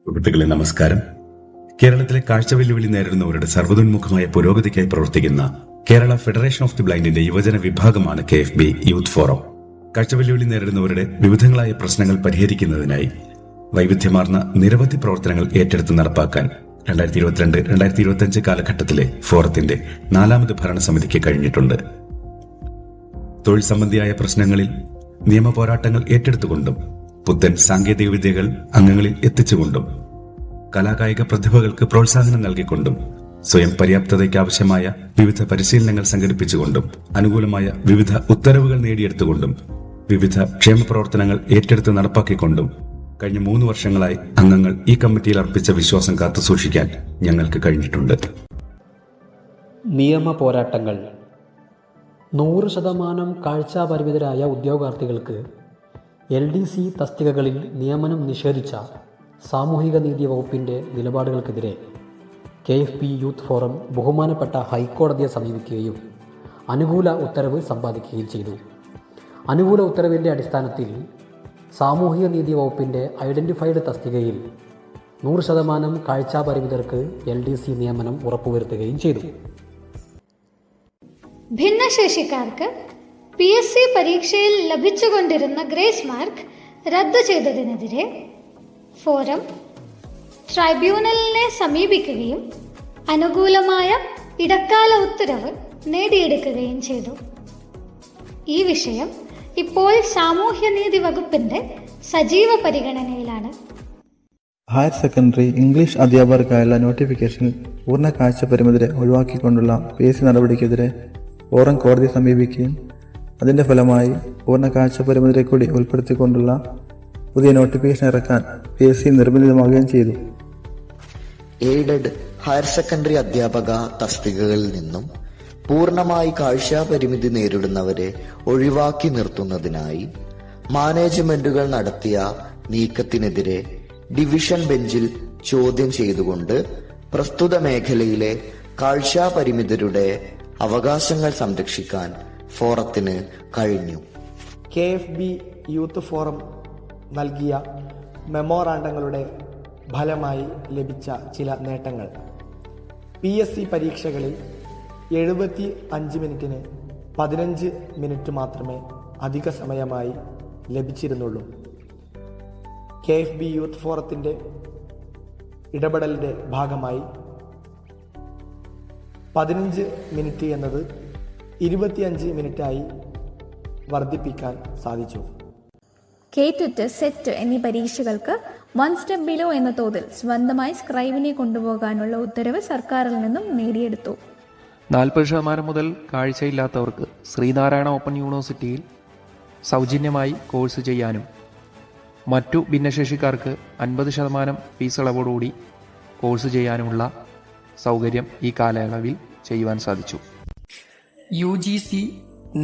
സുഹൃത്തുക്കളെ നമസ്കാരം. കേരളത്തിലെ കാഴ്ച വെല്ലുവിളി നേരിടുന്നവരുടെ സർവ്വതോന്മുഖമായ പുരോഗതിക്കായി പ്രവർത്തിക്കുന്ന കേരള ഫെഡറേഷൻ ഓഫ് ദി ബ്ലൈൻഡിന്റെ യുവജന വിഭാഗമാണ് KFB യൂത്ത് ഫോറം. കാഴ്ച വെല്ലുവിളി നേരിടുന്നവരുടെ വിവിധങ്ങളായ പ്രശ്നങ്ങൾ പരിഹരിക്കുന്നതിനായി വൈവിധ്യമാർന്ന നിരവധി പ്രവർത്തനങ്ങൾ ഏറ്റെടുത്ത് നടപ്പാക്കാൻ 2022-2025 കാലഘട്ടത്തിലെ ഫോറത്തിന്റെ 4ാമത് ഭരണസമിതിക്ക് കഴിഞ്ഞിട്ടുണ്ട്. തൊഴിൽ സംബന്ധിയായ പ്രശ്നങ്ങളിൽ നിയമ പോരാട്ടങ്ങൾ ഏറ്റെടുത്തുകൊണ്ടും പുത്തൻ സാങ്കേതിക വിദ്യകൾ അംഗങ്ങളിൽ എത്തിച്ചുകൊണ്ടും കലാകായിക പ്രതിഭകൾക്ക് പ്രോത്സാഹനം നൽകിക്കൊണ്ടും സ്വയം പര്യാപ്തതയ്ക്കാവശ്യമായ വിവിധ പരിശീലനങ്ങൾ സംഘടിപ്പിച്ചുകൊണ്ടും അനുകൂലമായ വിവിധ ഉത്തരവുകൾ നേടിയെടുത്തുകൊണ്ടും വിവിധ ക്ഷേമ പ്രവർത്തനങ്ങൾ ഏറ്റെടുത്ത് നടപ്പാക്കിക്കൊണ്ടും കഴിഞ്ഞ 3 വർഷങ്ങളായി അംഗങ്ങൾ ഈ കമ്മിറ്റിയിൽ അർപ്പിച്ച വിശ്വാസം കാത്തുസൂക്ഷിക്കാൻ ഞങ്ങൾക്ക് കഴിഞ്ഞിട്ടുണ്ട്. നിയമ പോരാട്ടങ്ങൾ. 100% കാഴ്ചാപരിമിതരായ ഉദ്യോഗാർത്ഥികൾക്ക് LDC തസ്തികകളിൽ നിയമനം നിഷേധിച്ച സാമൂഹിക നീതി വകുപ്പിൻ്റെ നിലപാടുകൾക്കെതിരെ KFB യൂത്ത് ഫോറം ബഹുമാനപ്പെട്ട ഹൈക്കോടതിയെ സമീപിക്കുകയും അനുകൂല ഉത്തരവ് സമ്പാദിക്കുകയും ചെയ്തു. അനുകൂല ഉത്തരവിൻ്റെ അടിസ്ഥാനത്തിൽ സാമൂഹിക നീതി വകുപ്പിൻ്റെ ഐഡൻറ്റിഫൈഡ് തസ്തികയിൽ 100% കാഴ്ചാപരിമിതർക്ക് LDC നിയമനം ഉറപ്പുവരുത്തുകയും ചെയ്തു. ഭിന്നശേഷിക്കാർക്ക് PSC പരീക്ഷയിൽ ലഭിച്ചുകൊണ്ടിരുന്ന ഗ്രേസ് മാർക്ക് റദ്ദു ചെയ്തതിനെതിരെ ഫോറം ട്രൈബ്യൂണലിനെ സമീപിക്കുകയും അനുകൂലമായ ഇടക്കാല ഉത്തരവ് നേടിയെടുക്കുകയും ചെയ്തു. ഈ വിഷയം ഇപ്പോൾ സാമൂഹ്യനീതി വകുപ്പിന്റെ സജീവ പരിഗണനയിലാണ്. ഹയർ സെക്കൻഡറി ഇംഗ്ലീഷ് അധ്യാപകർക്കായുള്ള നോട്ടിഫിക്കേഷനിൽ പൂർണ്ണ കാഴ്ച പരിമിതരെ ഒഴിവാക്കിക്കൊണ്ടുള്ള PSC നടപടിക്കെതിരെ ഫോറം കോടതിയെ സമീപിക്കുകയും അതിൻ്റെ ഫലമായി പൂർണ്ണ കാഴ്ച പരിമിതരെ കൂടി ഉൾപ്പെടുത്തിക്കൊണ്ടുള്ള പുതിയ നോട്ടിഫിക്കേഷൻ ഇറക്കാൻ PSC നിർബന്ധിതമാവുകയും ചെയ്തു. എയ്ഡഡ് ഹയർ സെക്കൻഡറി അധ്യാപക തസ്തികകളിൽ നിന്നും പൂർണ്ണമായി കാഴ്ചാപരിമിതി നേരിടുന്നവരെ ഒഴിവാക്കി നിർത്തുന്നതിനായി മാനേജ്മെന്റുകൾ നടത്തിയ നീക്കത്തിനെതിരെ ഡിവിഷൻ ബെഞ്ചിൽ ചോദ്യം ചെയ്തുകൊണ്ട് പ്രസ്തുത മേഖലയിലെ കാഴ്ചാപരിമിതരുടെ അവകാശങ്ങൾ സംരക്ഷിക്കാൻ ഫോറത്തിന് കഴിഞ്ഞു. KFB യൂത്ത് ഫോറം നൽകിയ മെമ്മോറാണ്ടങ്ങളുടെ ഫലമായി ലഭിച്ച ചില നേട്ടങ്ങൾ. PSC പരീക്ഷകളിൽ 75 മിനിറ്റിന് 15 മിനിറ്റ് മാത്രമേ അധിക സമയമായി ലഭിച്ചിരുന്നുള്ളൂ. KFB യൂത്ത് ഫോറത്തിൻ്റെ ഇടപെടലിൻ്റെ ഭാഗമായി 15 മിനിറ്റ് എന്നത് 25 മിനിറ്റായി വർദ്ധിപ്പിക്കാൻ സാധിച്ചു. കേറ്ററ്റ്, സെറ്റ് എന്നീ പരീക്ഷകൾക്ക് 1 സ്റ്റെപ്പ് ബിലോ എന്ന തോതിൽ സ്വന്തമായി സ്ക്രൈബിനെ കൊണ്ടുപോകാനുള്ള ഉത്തരവ് സർക്കാരിൽ നിന്നും നേടിയെടുത്തു. 40% മുതൽ കാഴ്ചയില്ലാത്തവർക്ക് ശ്രീനാരായണ ഓപ്പൺ യൂണിവേഴ്സിറ്റിയിൽ സൗജന്യമായി കോഴ്സ് ചെയ്യാനും മറ്റു ഭിന്നശേഷിക്കാർക്ക് 50% ഫീസ് ഇളവോടുകൂടി കോഴ്സ് ചെയ്യാനുമുള്ള സൗകര്യം ഈ കാലയളവിൽ ചെയ്യുവാൻ സാധിച്ചു. UGC,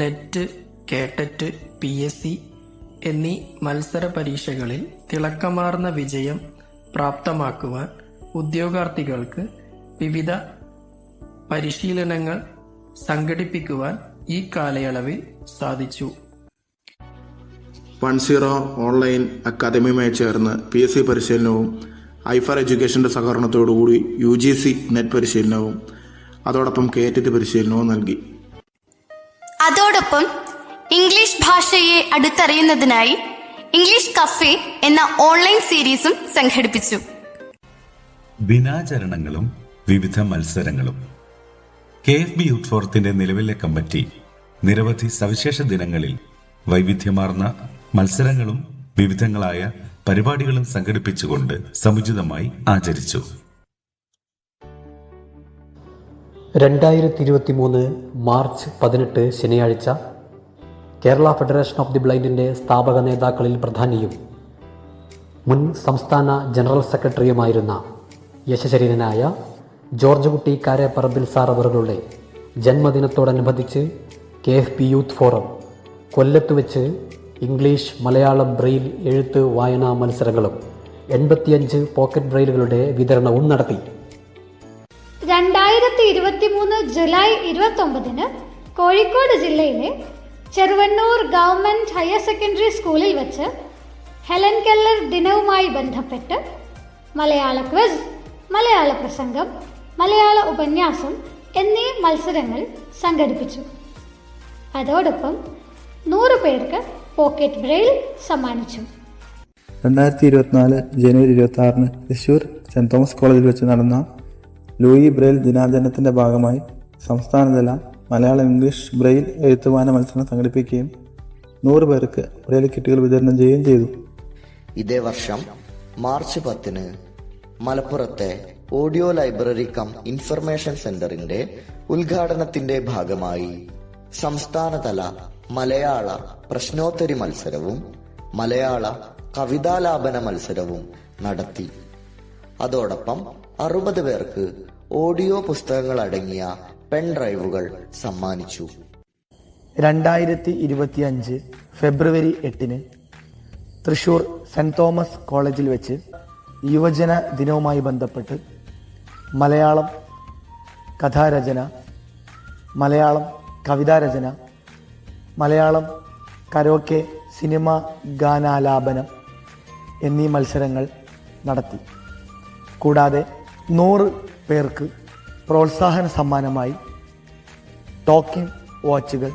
നെറ്റ്, കേട്ടറ്റ്, PSC എന്നീ മത്സര പരീക്ഷകളിൽ തിളക്കമാർന്ന വിജയം പ്രാപ്തമാക്കുവാൻ ഉദ്യോഗാർത്ഥികൾക്ക് വിവിധ പരിശീലനങ്ങൾ സംഘടിപ്പിക്കുവാൻ ഈ കാലയളവിൽ സാധിച്ചു. 10 ഓൺലൈൻ അക്കാദമിയുമായി ചേർന്ന് PSC പരിശീലനവും ഐഫർ എഡ്യൂക്കേഷന്റെ സഹകരണത്തോടുകൂടി UGC നെറ്റ് പരിശീലനവും അതോടൊപ്പം കേറ്ററ്റ് പരിശീലനവും നൽകി. അതോടൊപ്പം ഇംഗ്ലീഷ് ഭാഷയെ അടുത്തറിയുന്നതിനായി ഇംഗ്ലീഷ് കഫേ എന്ന ഓൺലൈൻ സീരീസും സംഘടിപ്പിച്ചു. ദിനാചരണങ്ങളും വിവിധ മത്സരങ്ങളും. KFB യൂത്ത് ഫോറത്തിന്റെ നിലവിലെ കമ്മിറ്റി നിരവധി സവിശേഷ ദിനങ്ങളിൽ വൈവിധ്യമാർന്ന മത്സരങ്ങളും വിവിധങ്ങളായ പരിപാടികളും സംഘടിപ്പിച്ചുകൊണ്ട് സമുചിതമായി ആചരിച്ചു. 2023 മാർച്ച് 18 ശനിയാഴ്ച കേരള ഫെഡറേഷൻ ഓഫ് ദി ബ്ലൈൻഡിൻ്റെ സ്ഥാപക നേതാക്കളിൽ പ്രധാനിയും മുൻ സംസ്ഥാന ജനറൽ സെക്രട്ടറിയുമായിരുന്ന യശശരീരനായ ജോർജ് കുട്ടി കാരേപ്പറമ്പിൽ സാർ അവരുടെ ജന്മദിനത്തോടനുബന്ധിച്ച് KFB യൂത്ത് ഫോറം കൊല്ലത്ത് വെച്ച് ഇംഗ്ലീഷ്, മലയാളം ബ്രെയിൽ എഴുത്ത് വായനാ മത്സരങ്ങളും 85 പോക്കറ്റ് ബ്രെയിലുകളുടെ വിതരണവും നടത്തി. 2023 ജൂലൈ 29 കോഴിക്കോട് ജില്ലയിലെ ചെറുവണ്ണൂർ ഗവൺമെൻറ് ഹയർ സെക്കൻഡറി സ്കൂളിൽ വെച്ച് ഹെലൻ കെല്ലർ ദിനവുമായി ബന്ധപ്പെട്ട് മലയാള ക്വിസ്, മലയാള പ്രസംഗം, മലയാള ഉപന്യാസം എന്നീ മത്സരങ്ങൾ സംഘടിപ്പിച്ചു. അതോടൊപ്പം 100 പേർക്ക് പോക്കറ്റ് ബ്രെയിൽ സമ്മാനിച്ചു. 2024 ജനുവരി 26 തൃശൂർ സെന്റ് തോമസ് കോളേജിൽ വെച്ച് നടന്ന ലൂയി ബ്രെയിൽ ദിനാചരണത്തിന്റെ ഭാഗമായി സംസ്ഥാനതല മലയാളം ഇംഗ്ലീഷ് ബ്രെയിൽ എഴുത്തുവാന മത്സരം സംഘടിപ്പിക്കുകയും 100 പേർക്ക് ബ്രെയിൽ കിറ്റുകൾ വിതരണം ചെയ്യുകയും ചെയ്തു. ഇതേ വർഷം മാർച്ച് 10 മലപ്പുറത്തെ ഓഡിയോ ലൈബ്രറി കം ഇൻഫർമേഷൻ സെന്ററിന്റെ ഉദ്ഘാടനത്തിന്റെ ഭാഗമായി സംസ്ഥാനതല മലയാള പ്രശ്നോത്തരി മത്സരവും മലയാള കവിതാലാപന മത്സരവും നടത്തി. അതോടൊപ്പം 60 പേർക്ക് ഓഡിയോ പുസ്തകങ്ങൾ അടങ്ങിയ പെൻ ഡ്രൈവുകൾ സമ്മാനിച്ചു. 2025 ഫെബ്രുവരി 8 തൃശൂർ സെന്റ് തോമസ് കോളേജിൽ വെച്ച് യുവജന ദിനവുമായി ബന്ധപ്പെട്ട് മലയാളം കഥാരചന, മലയാളം കവിതാരചന, മലയാളം കരോക്കെ സിനിമ ഗാനാലാപനം എന്നീ മത്സരങ്ങൾ നടത്തി. കൂടാതെ 100 പേർക്ക് പ്രോത്സാഹന സമ്മാനമായി ടോക്കിംഗ് വാച്ചുകൾ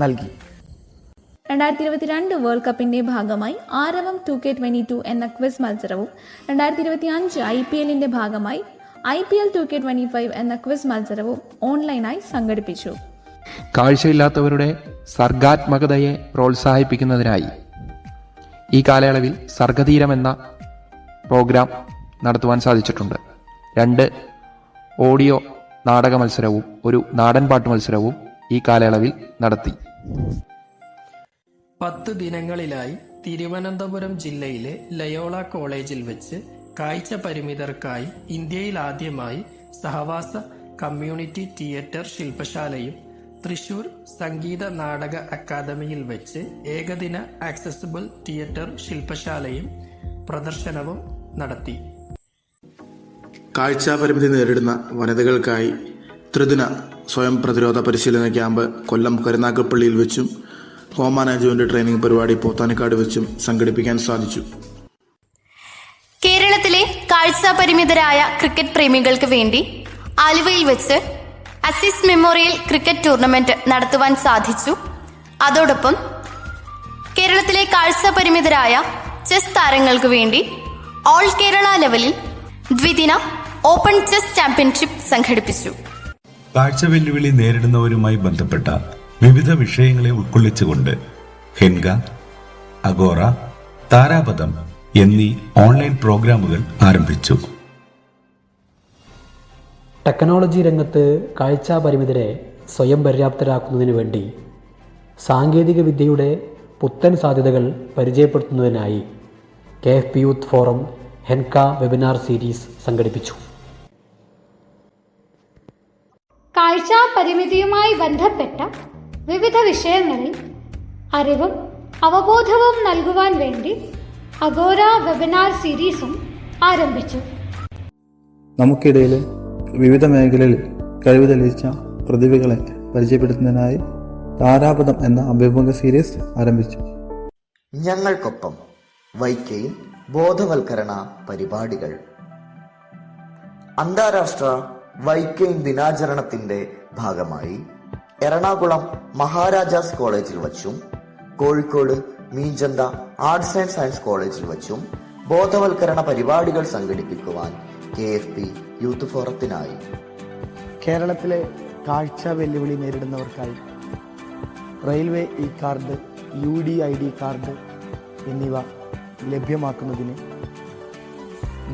നൽകി. 2022 വേൾഡ് കപ്പിന്റെ ഭാഗമായി ആരവം 2K22 എന്ന ക്വിസ് മത്സരവും 2025 IPLന്റെ ഭാഗമായി IPL 2K25 എന്ന ക്വിസ് മത്സരവും ഓൺലൈനായി സംഘടിപ്പിച്ചു. കാഴ്ചയില്ലാത്തവരുടെ സർഗാത്മകതയെ പ്രോത്സാഹിപ്പിക്കുന്നതിനായി ഈ കാലയളവിൽ സർഗതീരം എന്ന പ്രോഗ്രാം നടത്തുവാൻ സാധിച്ചിട്ടുണ്ട്. 2 ഓഡിയോ നാടക മത്സരവും 1 നാടൻ പാട്ട് മത്സരവും ഈ കാലയളവിൽ നടത്തി. 10 ദിനങ്ങളിലായി തിരുവനന്തപുരം ജില്ലയിലെ ലയോള കോളേജിൽ വെച്ച് കാഴ്ച പരിമിതർക്കായി ഇന്ത്യയിൽ ആദ്യമായി സഹവാസ കമ്മ്യൂണിറ്റി തിയേറ്റർ ശില്പശാലയും തൃശൂർ സംഗീത നാടക അക്കാദമിയിൽ വെച്ച് ഏകദിന ആക്സസിബിൾ തിയേറ്റർ ശില്പശാലയും പ്രദർശനവും നടത്തി. കാഴ്ചാപരിമിതി നേരിടുന്ന വനിതകൾക്കായി ത്രിദിന സ്വയം പ്രതിരോധ പരിശീലന ക്യാമ്പ് കൊല്ലം കരുനാഗപ്പള്ളിയിൽ വെച്ചും ഹോം മാനേജ്മെന്റ് ട്രെയിനിംഗ് പരിപാടി പോത്താനിക്കാട് വെച്ചും സംഘടിപ്പിക്കാൻ സാധിച്ചു. കേരളത്തിലെ കാഴ്ചാപരിമിതരായ ക്രിക്കറ്റ് പ്രേമികൾക്ക് വേണ്ടി ആലുവയിൽ വെച്ച് അസിസ് മെമ്മോറിയൽ ക്രിക്കറ്റ് ടൂർണമെന്റ് നടത്തുവാൻ സാധിച്ചു. അതോടൊപ്പം കേരളത്തിലെ കാഴ്ചാപരിമിതരായ ചെസ് താരങ്ങൾക്ക് വേണ്ടി ഓൾ കേരള ലെവലിൽ ദ്വിദിന ഓപ്പൺ ചെസ് ചാമ്പ്യൻഷിപ്പ് സംഘടിപ്പിച്ചു. കാഴ്ച വെല്ലുവിളി നേരിടുന്നവരുമായി ബന്ധപ്പെട്ട വിവിധ വിഷയങ്ങളെ ഉൾക്കൊള്ളിച്ചുകൊണ്ട് ഹെൻഗ, അഗോറ, താരാപഥം എന്നീ ഓൺലൈൻ പ്രോഗ്രാമുകൾ ആരംഭിച്ചു. ടെക്നോളജി രംഗത്ത് കാഴ്ചാപരിമിതരെ സ്വയം പര്യാപ്തരാക്കുന്നതിനു വേണ്ടി സാങ്കേതിക വിദ്യയുടെ പുത്തൻ സാധ്യതകൾ പരിചയപ്പെടുത്തുന്നതിനായി KFB യൂത്ത് ഫോറം ഹെൻക വെബിനാർ സീരീസ് സംഘടിപ്പിച്ചു. കാഴ്ചാ പരിമിതിയുമായി ബന്ധപ്പെട്ട വിവിധ വിഷയങ്ങളിൽ അറിവും അവബോധവും നൽകുവാൻ വേണ്ടി അഗോര വെബിനാർ സീരീസും ആരംഭിച്ചു. നമുക്കിടയിൽ വിവിധ മേഖലകളിൽ കഴിവ് തെളിയിച്ച പ്രതിഭകളെ പരിചയപ്പെടുത്തുന്നതിനായി താരാപഥം എന്ന അഭിമുഖ സീരീസ് ആരംഭിച്ചു. ഞങ്ങൾക്കൊപ്പം വൈക്കയിൽ ബോധവൽക്കരണ പരിപാടികൾ. അന്താരാഷ്ട്ര വൈക്കൈൻ ദിനാചരണത്തിന്റെ ഭാഗമായി എറണാകുളം മഹാരാജാസ് കോളേജിൽ വച്ചും കോഴിക്കോട് മീഞ്ചന്ത ആർട്സ് ആൻഡ് സയൻസ് കോളേജിൽ വച്ചും ബോധവൽക്കരണ പരിപാടികൾ സംഘടിപ്പിക്കുവാൻ KFB യൂത്ത് ഫോറത്തിനായി. കേരളത്തിലെ കാഴ്ച വെല്ലുവിളി നേരിടുന്നവർക്കായി railway e card, UDID card എന്നിവ ലഭ്യമാക്കുന്നതിന്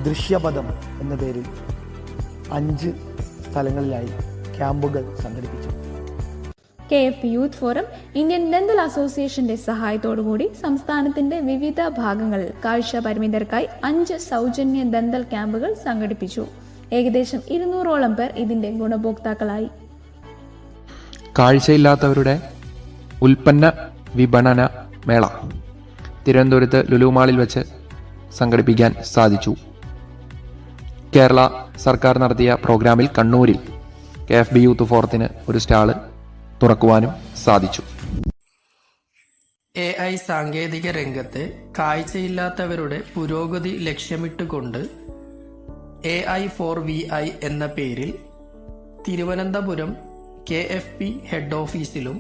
ദൃശ്യപഥം എന്ന പേരിൽ 5 സ്ഥലങ്ങളിലായി ക്യാമ്പുകൾ സംഘടിപ്പിച്ചു. KFB youth forum Indian dental അസോസിയേഷന്റെ സഹായത്തോടുകൂടി സംസ്ഥാനത്തിന്റെ വിവിധ ഭാഗങ്ങളിൽ കാഴ്ച പരിമിതർക്കായി 5 സൗജന്യ ഡെന്റൽ ക്യാമ്പുകൾ സംഘടിപ്പിച്ചു. ഏകദേശം 200ഓളം പേർ ഇതിന്റെ ഗുണഭോക്താക്കളായി. കാഴ്ചയില്ലാത്തവരുടെ ഉൽപ്പന്ന വിപണന മേള തിരുവനന്തപുരത്ത് ലുലു മാളിൽ വെച്ച് സംഘടിപ്പിക്കാൻ സാധിച്ചു. കേരള സർക്കാർ നടത്തിയ പ്രോഗ്രാമിൽ കണ്ണൂരിൽ KFB യൂത്ത് ഫോറത്തിന് ഒരു സ്റ്റാള് തുറക്കുവാനും സാധിച്ചു. AI സാങ്കേതിക രംഗത്തെ കാഴ്ചയില്ലാത്തവരുടെ പുരോഗതി ലക്ഷ്യമിട്ടുകൊണ്ട് AI4VI എന്ന പേരിൽ തിരുവനന്തപുരം KFB ഹെഡ് ഓഫീസിലും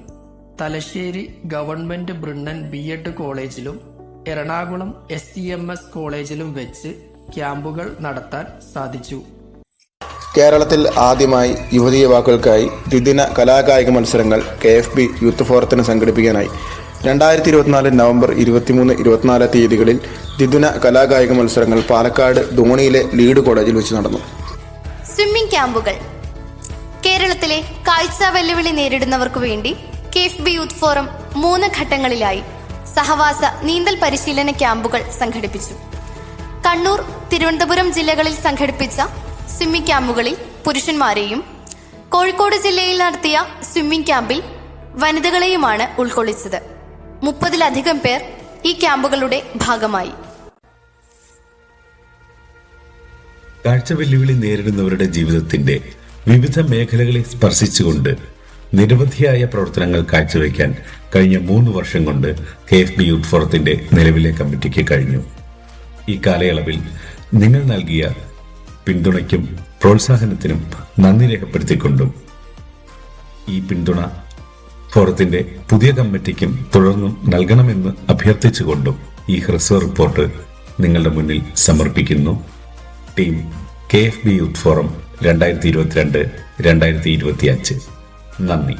തലശ്ശേരി ഗവൺമെന്റ് ബ്രിണ്ണൻ BEd കോളേജിലും എറണാകുളം SCMS കോളേജിലും വെച്ച് ക്യാമ്പുകൾ നടത്താൻ സാധിച്ചു. കേരളത്തിൽ ആദ്യമായി യുവതി യുവാക്കൾക്കായി ദ്വിദിന കലാകായിക മത്സരങ്ങൾ KFB യൂത്ത് ഫോറത്തിന് സംഘടിപ്പിക്കാനായി. 2024 നവംബർ 23-24 തീയതികളിൽ ദ്വിദിന കലാകായിക മത്സരങ്ങൾ പാലക്കാട് ധോണിയിലെ ലീഡ് കോളേജിൽ വെച്ച് നടന്നു. സ്വിമ്മിംഗ് ക്യാമ്പുകൾ. കേരളത്തിലെ കാഴ്ച വെല്ലുവിളി നേരിടുന്നവർക്കു വേണ്ടി KFB യൂത്ത് ഫോറം 3 ഘട്ടങ്ങളിലായി സഹവാസ നീന്തൽ പരിശീലന ക്യാമ്പുകൾ സംഘടിപ്പിച്ചു. കണ്ണൂർ, തിരുവനന്തപുരം ജില്ലകളിൽ സംഘടിപ്പിച്ച സ്വിമ്മിംഗ് ക്യാമ്പുകളിൽ പുരുഷന്മാരെയും കോഴിക്കോട് ജില്ലയിൽ നടത്തിയ സ്വിമ്മിംഗ് ക്യാമ്പിൽ വനിതകളെയുമാണ് ഉൾക്കൊള്ളിച്ചത്. 30-ലധികം പേർ ഈ ക്യാമ്പുകളുടെ ഭാഗമായി. കാഴ്ച വെല്ലുവിളി നേരിടുന്നവരുടെ ജീവിതത്തിന്റെ വിവിധ മേഖലകളെ സ്പർശിച്ചുകൊണ്ട് നിരവധിയായ പ്രവർത്തനങ്ങൾ കാഴ്ചവെക്കാൻ കഴിഞ്ഞ 3 വർഷം കൊണ്ട് KFB യൂത്ത് ഫോറത്തിന്റെ നിലവിലെ കമ്മിറ്റിക്ക് കഴിഞ്ഞു. ഈ കാലയളവിൽ നിങ്ങൾ നൽകിയ പിന്തുണയ്ക്കും പ്രോത്സാഹനത്തിനും നന്ദി രേഖപ്പെടുത്തിക്കൊണ്ടും ഈ പിന്തുണ ഫോറത്തിന്റെ പുതിയ കമ്മിറ്റിക്കും തുടർന്നും നൽകണമെന്ന് അഭ്യർത്ഥിച്ചുകൊണ്ടും ഈ ഹ്രസ്വ റിപ്പോർട്ട് നിങ്ങളുടെ മുന്നിൽ സമർപ്പിക്കുന്നു. Team KFB youth forum 2022-2025. നന്ദി.